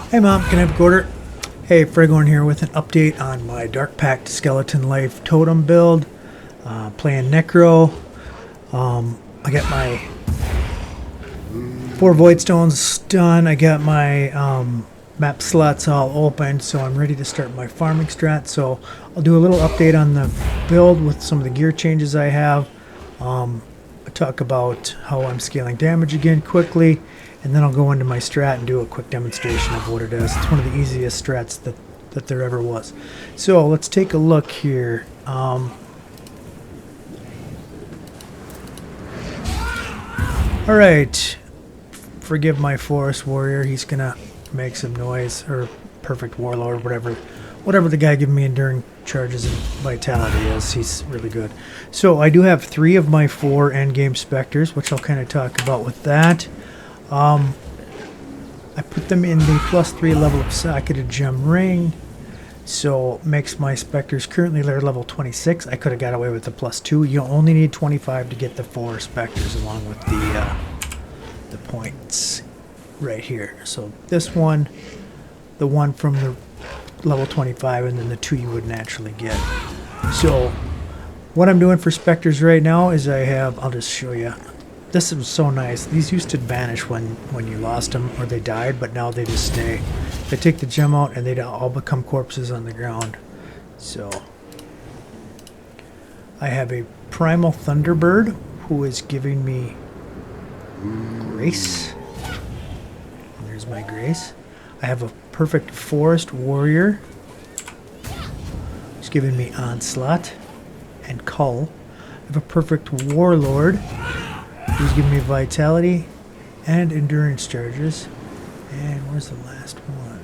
Hey Mom, can I have a quarter? Hey, Fragorn here with an update on my Dark Pact Skeleton Life Totem build. Playing Necro. I got my 4 Void Stones done. I got my map slots all open, so I'm ready to start my farming strat. So I'll do a little update on the build with some of the gear changes I have. I talk about how I'm scaling damage again quickly, and then I'll go into my strat and do a quick demonstration of what it is. It's one of the easiest strats that there ever was. So let's take a look here. Alright, forgive my forest warrior, he's gonna make some noise, or perfect warlord, whatever the guy giving me enduring charges and vitality is. He's really good. So I do have 3 of my 4 endgame specters, which I'll kind of talk about with that. I put them in the +3 level of socketed gem ring, so makes my specters currently level 26. I could have got away with the +2. You only need 25 to get the 4 specters along with the points right here. So this one, the one from the level 25, and then the 2 you would naturally get. So what I'm doing for specters right now is I'll just show you. This is so nice. These used to vanish when you lost them or they died, but now they just stay. They take the gem out and they all become corpses on the ground. So I have a primal thunderbird who is giving me grace. There's my grace. I have a perfect forest warrior who's giving me onslaught and cull. I have a perfect warlord who's giving me vitality and endurance charges. And where's the last one?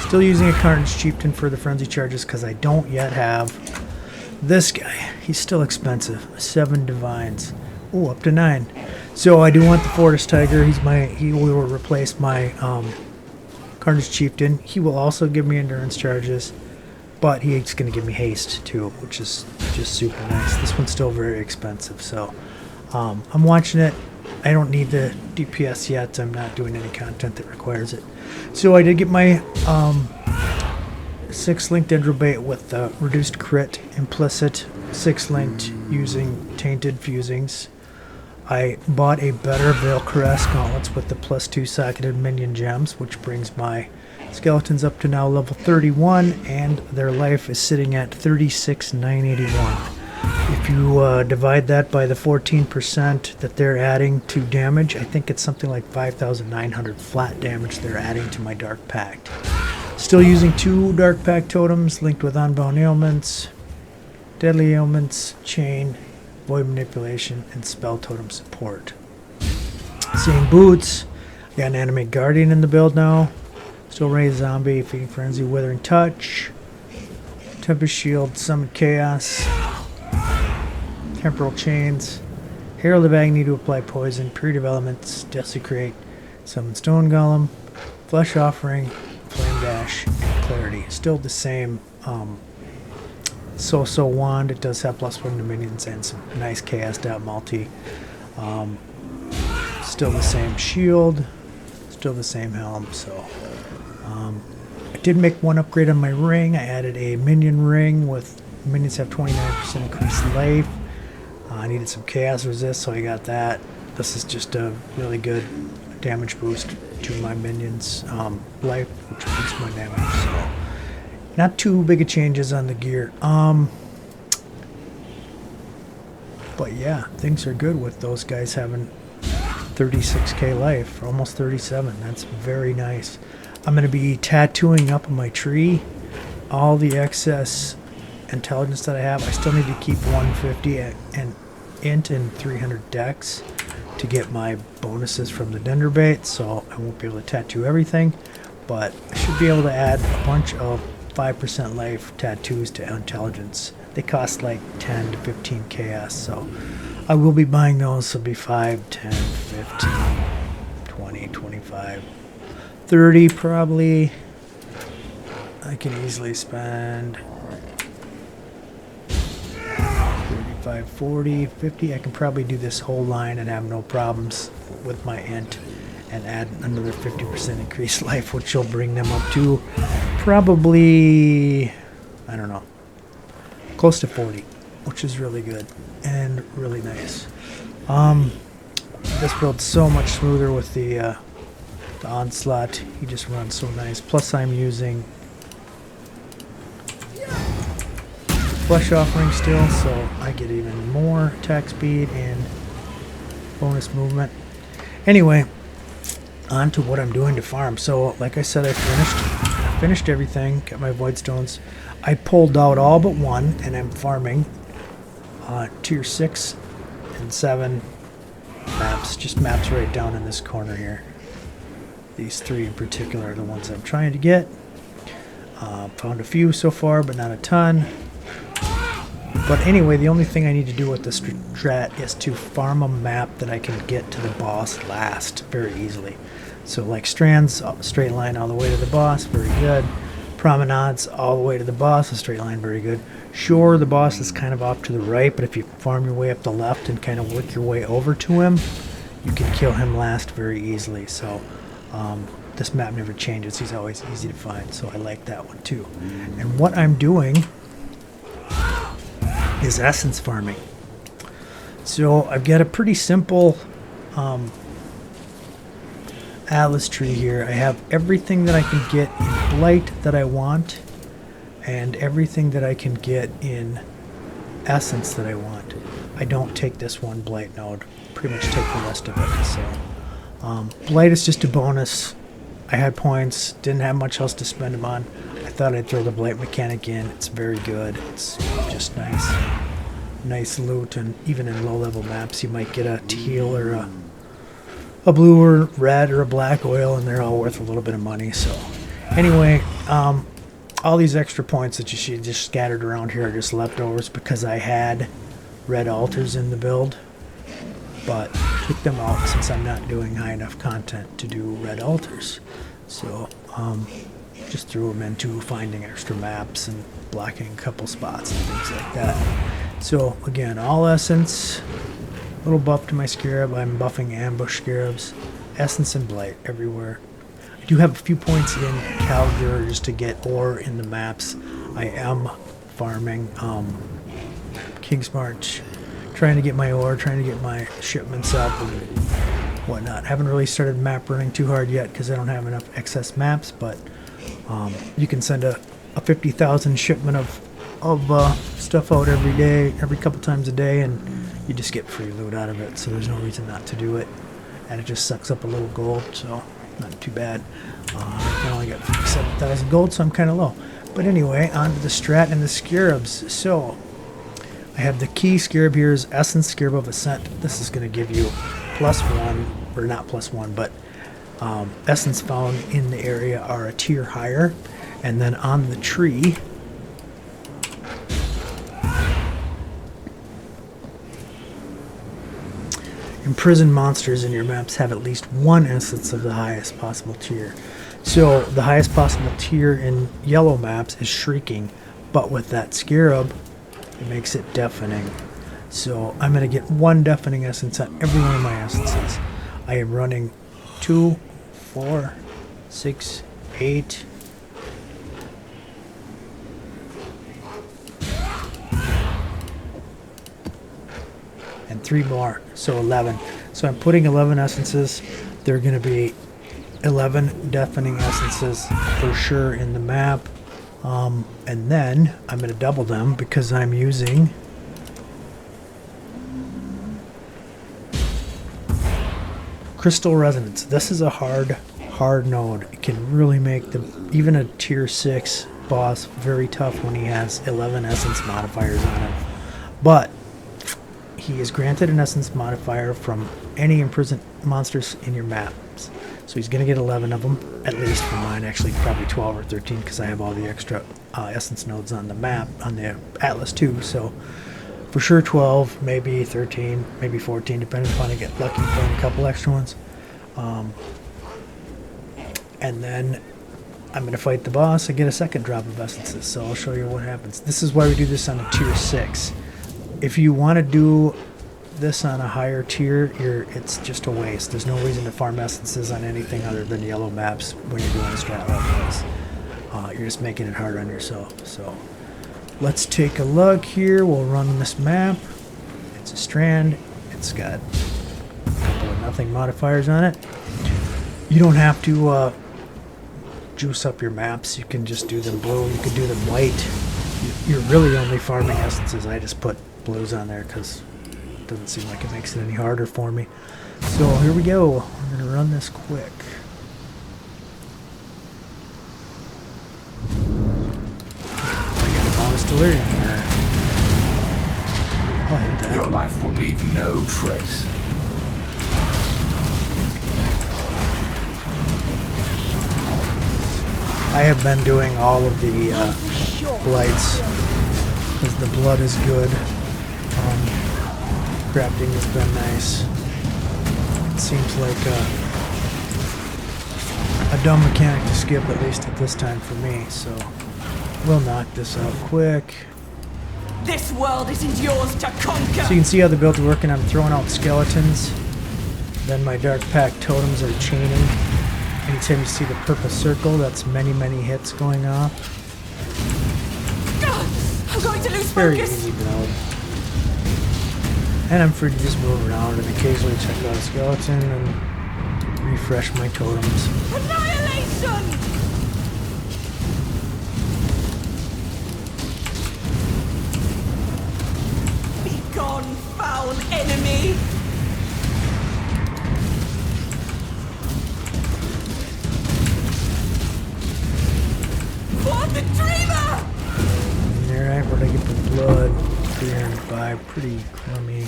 Still using a Carnage Chieftain for the frenzy charges because I don't yet have this guy. He's still expensive. 7 divines. Oh, up to 9. So I do want the Forest Tiger. He will replace my Carnage Chieftain. He will also give me endurance charges, but he's going to give me haste too, which is just super nice. This one's still very expensive, so I'm watching it. I don't need the DPS yet. I'm not doing any content that requires it. So I did get my 6-linked Dendrobait with the reduced crit, implicit 6-linked using tainted fusings. I bought a better Veil Caress gauntlets with the +2 socketed minion gems, which brings my skeletons up to now level 31, and their life is sitting at 36,981. If you divide that by the 14% that they're adding to damage, I think it's something like 5,900 flat damage they're adding to my Dark Pact. Still using 2 Dark Pact totems linked with Unbound Ailments, Deadly Ailments, Chain, Void Manipulation, and Spell Totem support. Seeing boots, got an Animate Guardian in the build now. Still Raise Zombie, Feeding Frenzy, Withering Touch, Tempest Shield, Summon Chaos, Temporal Chains, Herald of Agony to apply poison, Period of Elements, Desecrate, Summon Stone Golem, Flesh Offering, Flame Dash, and Clarity. Still the same So-So wand. It does have +1 to minions and some nice chaos dot multi. Still the same shield, still the same helm. So I did make one upgrade on my ring. I added a minion ring with minions have 29% increased life. I needed some chaos resist, so I got that. This is just a really good damage boost to my minions' life, which boosts my damage. So not too big of changes on the gear. But yeah, things are good with those guys having 36k life, almost 37. That's very nice. I'm going to be tattooing up on my tree all the excess intelligence that I have. I still need to keep 150 and int and 300 dex to get my bonuses from the Dendrobait, so I won't be able to tattoo everything, but I should be able to add a bunch of 5% life tattoos to intelligence. They cost like 10 to 15 chaos, so I will be buying those. So it'll be 5, 10, 15, 20, 25, 30 probably. I can easily spend 35, 40, 50. I can probably do this whole line and have no problems with my int. and add another 50% increased life, which will bring them up to probably, I don't know, close to 40, which is really good and really nice. This build's so much smoother with the onslaught. He just runs so nice. Plus I'm using flesh offering still, so I get even more attack speed and bonus movement. Anyway, on to what I'm doing to farm. So like I said, I finished everything, got my void stones. I pulled out all but one, and I'm farming tier 6 and 7 maps, just maps right down in this corner here. These 3 in particular are the ones I'm trying to get. Found a few so far, but not a ton. But anyway, the only thing I need to do with the strat is to farm a map that I can get to the boss last very easily. So like strands, straight line all the way to the boss, very good. Promenades all the way to the boss, a straight line, very good. Sure, the boss is kind of off to the right, but if you farm your way up the left and kind of work your way over to him, you can kill him last very easily. So this map never changes. He's always easy to find, so I like that one too. And what I'm doing is essence farming. So I've got a pretty simple Atlas tree here. I have everything that I can get in Blight that I want, and everything that I can get in Essence that I want. I don't take this one Blight node, pretty much take the rest of it. So Blight is just a bonus. I had points, didn't have much else to spend them on. I thought I'd throw the Blight mechanic in. It's very good. It's just nice loot, and even in low level maps you might get a teal or a blue or red or a black oil, and they're all worth a little bit of money. So anyway, all these extra points that you see just scattered around here are just leftovers because I had red altars in the build, but took them out since I'm not doing high enough content to do red altars. So just threw them into finding extra maps and blocking a couple spots and things like that. So again, all essence, little buff to my scarab. I'm buffing ambush scarabs, essence and blight everywhere. I do have a few points in Calgar just to get ore in the maps. I am farming King's March, trying to get my ore, trying to get my shipments up and whatnot. Haven't really started map running too hard yet because I don't have enough excess maps, but you can send a 50,000 shipment of stuff out every day, every couple times a day, and you just get free loot out of it, so there's no reason not to do it. And it just sucks up a little gold, so not too bad. I only got 57,000 gold, so I'm kind of low. But anyway, on to the strat and the scarabs. So I have the key scarab here is Essence Scarab of Ascent. This is going to give you +1, or not +1, but essence found in the area are a tier higher. And then on the tree, imprisoned monsters in your maps have at least one essence of the highest possible tier. So the highest possible tier in yellow maps is Shrieking, but with that scarab, it makes it deafening. So I'm going to get one deafening essence on every one of my essences. I am running 2, 4, 6, 8, and 3 more, so 11. So I'm putting 11 essences. They're going to be 11 deafening essences for sure in the map. And then I'm going to double them because I'm using Crystal Resonance. This is a hard node. It can really make even a tier 6 boss very tough when he has 11 essence modifiers on him. But he is granted an essence modifier from any imprisoned monsters in your maps. So he's going to get 11 of them, at least for mine. Actually, probably 12 or 13 because I have all the extra essence nodes on the map, on the Atlas too. So for sure 12, maybe 13, maybe 14, depending upon I get lucky playing a couple extra ones. And then I'm going to fight the boss. I get a second drop of essences, so I'll show you what happens. This is why we do this on a tier 6. If you want to do this on a higher tier, it's just a waste. There's no reason to farm essences on anything other than yellow maps when you're doing strat like this. You're just making it hard on yourself. So let's take a look here. We'll run this map. It's a strand. It's got a couple of nothing modifiers on it. You don't have to juice up your maps. You can just do them blue. You can do them white. You're really only farming essences. I just put blues on there because it doesn't seem like it makes it any harder for me. So here we go. We're going to run this quick. I got a bonus delirium there. I'll hit that. Your life will leave no trace. I have been doing all of the blights because the blood is good. Crafting has been nice. It seems like a dumb mechanic to skip, at least at this time for me. So we'll knock this out quick. This world isn't yours to conquer. So you can see how the build's working. I'm throwing out skeletons. Then my dark pact totems are chaining. Anytime you see the purple circle, that's many, many hits going off. I'm going to lose Very focus. easy build. And I'm free to just move around and occasionally check out a skeleton and refresh my totems. Annihilation! Be gone, foul enemy! For the dreamer! Alright, where'd I get the blood? 305, pretty crummy.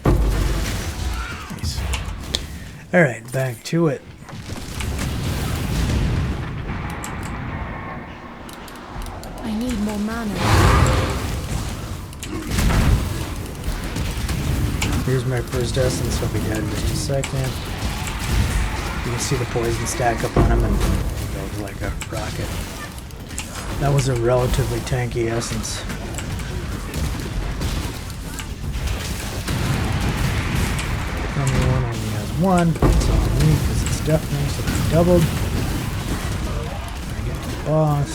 Nice. Alright, back to it. I need more mana. Here's my first essence, I'll be dead in just a second. You can see the poison stack up on him and it goes like a rocket. That was a relatively tanky essence. Number one only has one, but it's on me because it's deafening, so it's doubled. I get the boss.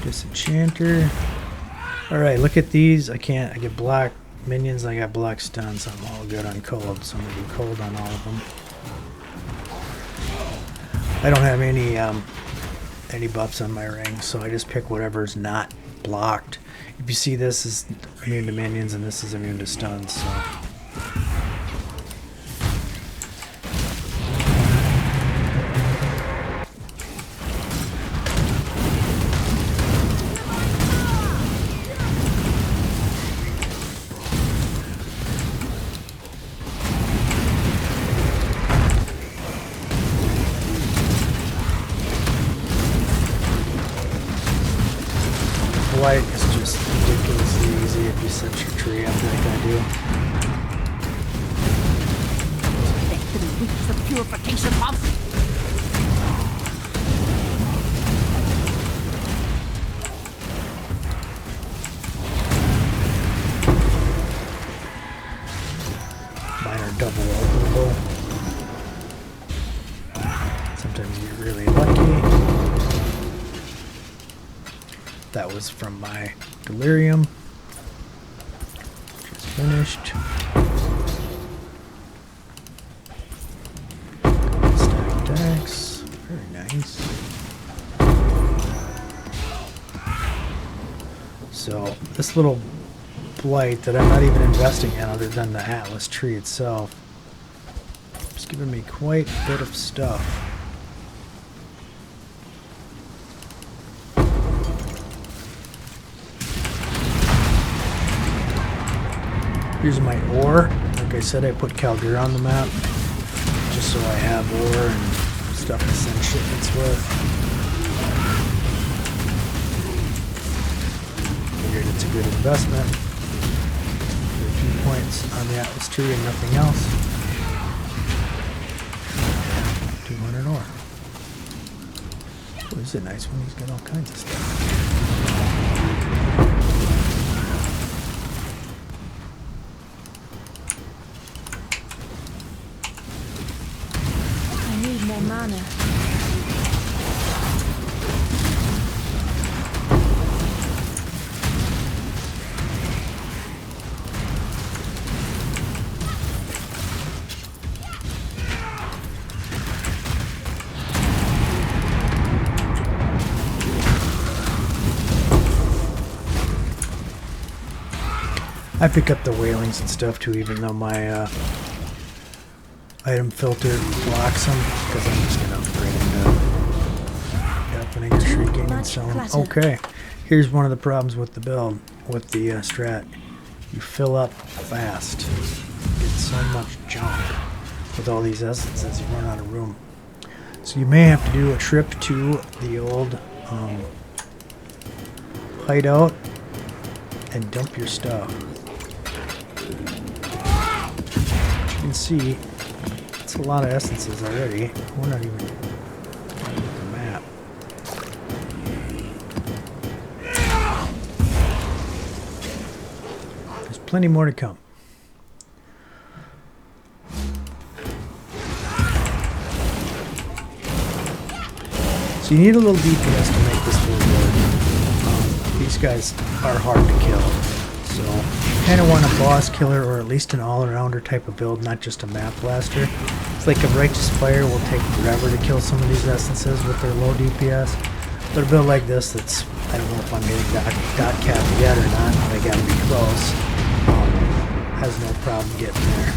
Disenchanter. Alright, look at these. I get black minions, I got black stuns. I'm all good on cold, so I'm gonna do cold on all of them. I don't have any buffs on my ring, so I just pick whatever's not blocked. If you see, this is immune to minions and this is immune to stuns, so white is just ridiculously easy if you set your tree up like I do. They couldn't reach the purification pump. Mine are double openable. Sometimes you get really lucky. That was from my delirium. Just finished. Stack decks. Very nice. So this little blight that I'm not even investing in other than the Atlas tree itself, it's giving me quite a bit of stuff. Here's my ore. Like I said, I put Caldera on the map just so I have ore and stuff to send shipments with. Figured it's a good investment. For a few points on the Atlas tree and nothing else. 200 ore. Oh, this is a nice one. He's got all kinds of stuff. I need more mana. I pick up the whalings and stuff too, even though my item filter blocks them, because I'm just gonna upgrade into opening and shrinking and so on. Okay, here's one of the problems with the build, with the strat. You fill up fast. You get so much junk with all these essences, you run out of room. So you may have to do a trip to the old hideout and dump your stuff. You can see it's a lot of essences already. We're not even on the map. There's plenty more to come. So you need a little DPS to make this build work. These guys are hard to kill. So you kind of want a boss killer or at least an all-arounder type of build, not just a map blaster. It's like a Righteous Fire will take forever to kill some of these essences with their low DPS. But a build like this that's, I don't know if I'm getting dot cap yet or not, but I gotta be close, has no problem getting there.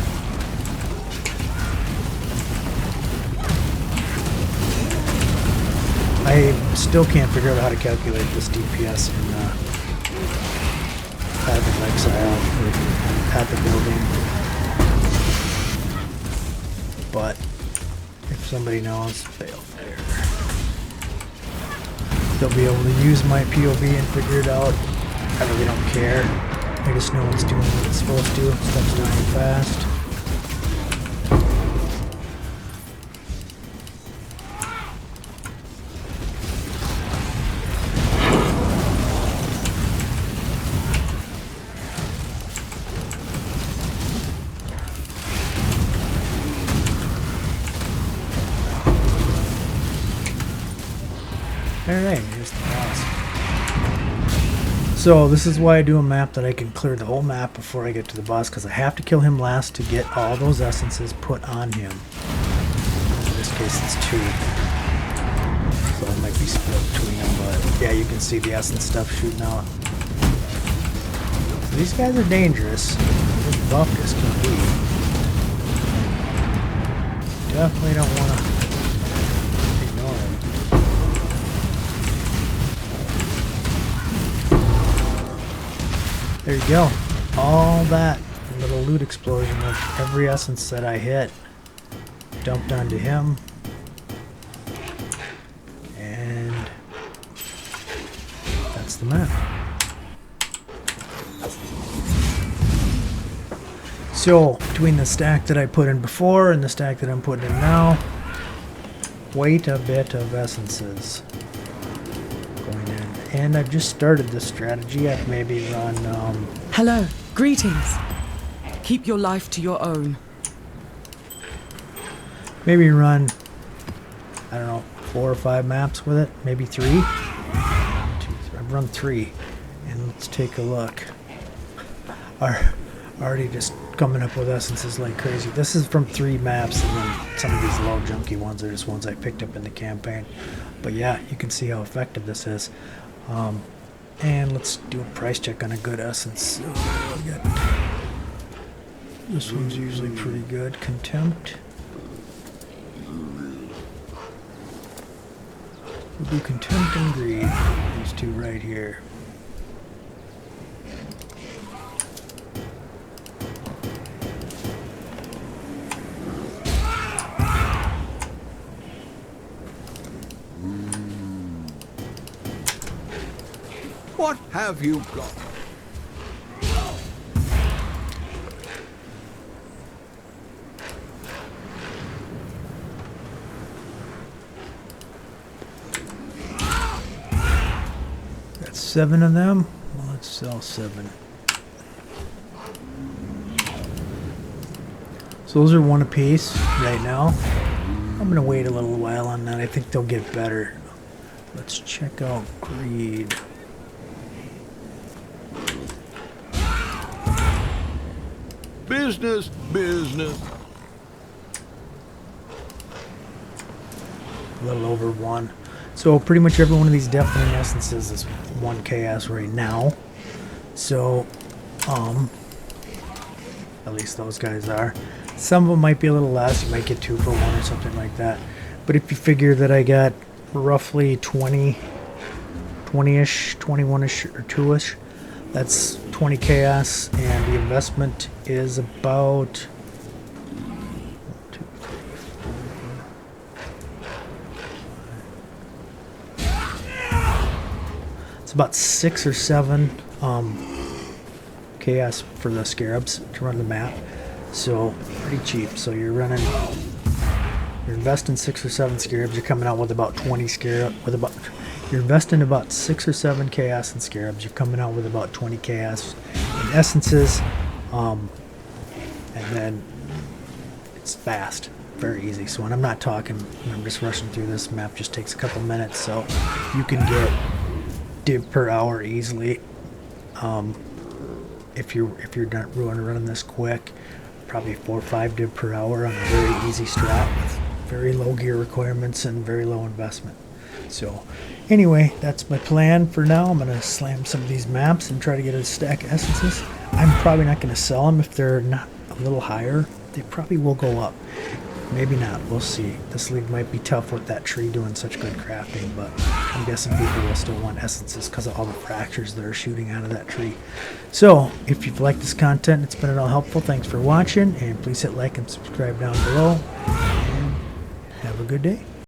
I still can't figure out how to calculate this DPS in Path of Exile or at the building. But if somebody knows, they'll be able to use my POV and figure it out. I really don't care. I just know it's doing what it's supposed to. Stuff's dying fast. Alright, here's the boss. So this is why I do a map that I can clear the whole map before I get to the boss, because I have to kill him last to get all those essences put on him. In this case it's 2. So it might be split between them, but yeah, you can see the essence stuff shooting out. So these guys are dangerous. They're buffed as can be. Definitely don't want to ignore them. There you go. All that little loot explosion of every essence that I hit dumped onto him. And that's the map. So, between the stack that I put in before and the stack that I'm putting in now, quite a bit of essences going in. And I've just started this strategy. I've maybe run, Hello, greetings. Keep your life to your own. maybe run, I don't know, 4 or 5 maps with it. Maybe 3. I've run 3. And let's take a look. Already just coming up with essences like crazy. This is from 3 maps, and then some of these low junky ones are just ones I picked up in the campaign. But yeah, you can see how effective this is. And let's do a price check on a good essence. This one's usually pretty good. Contempt. We'll do Contempt and Greed. These 2 right here. What have you got? Got 7 of them. Well, let's sell 7. So those are 1 apiece right now. I'm gonna wait a little while on that. I think they'll get better. Let's check out greed. Business, business. A little over 1. So pretty much every one of these deafening essences is 1 KS right now. So, at least those guys are. Some of them might be a little less. You might get 2 for 1 or something like that. But if you figure that I got roughly 20-ish, 21-ish, or 2-ish, that's 20 KS, and the investment is about... It's about 6 or 7 KS for the scarabs to run the map. So pretty cheap. So you're investing 6 or 7 scarabs. You're coming out with about 20 scarab. You're investing about 6 or 7 KS in scarabs. You're coming out with about 20 KS in essences, and then it's fast, very easy. So when I'm not talking, I'm just rushing through this map. Just takes a couple minutes. So you can get div per hour easily. If you're not running this quick, probably 4 or 5 div per hour on a very easy strat with very low gear requirements and very low investment. So anyway, that's my plan for now. I'm gonna slam some of these maps and try to get a stack of essences. I'm probably not gonna sell them if they're not a little higher. They probably will go up. Maybe not. We'll see. This league might be tough with that tree doing such good crafting, but I'm guessing people will still want essences because of all the fractures that are shooting out of that tree. So, if you've liked this content, it's been at all helpful, thanks for watching, and please hit like and subscribe down below, and have a good day.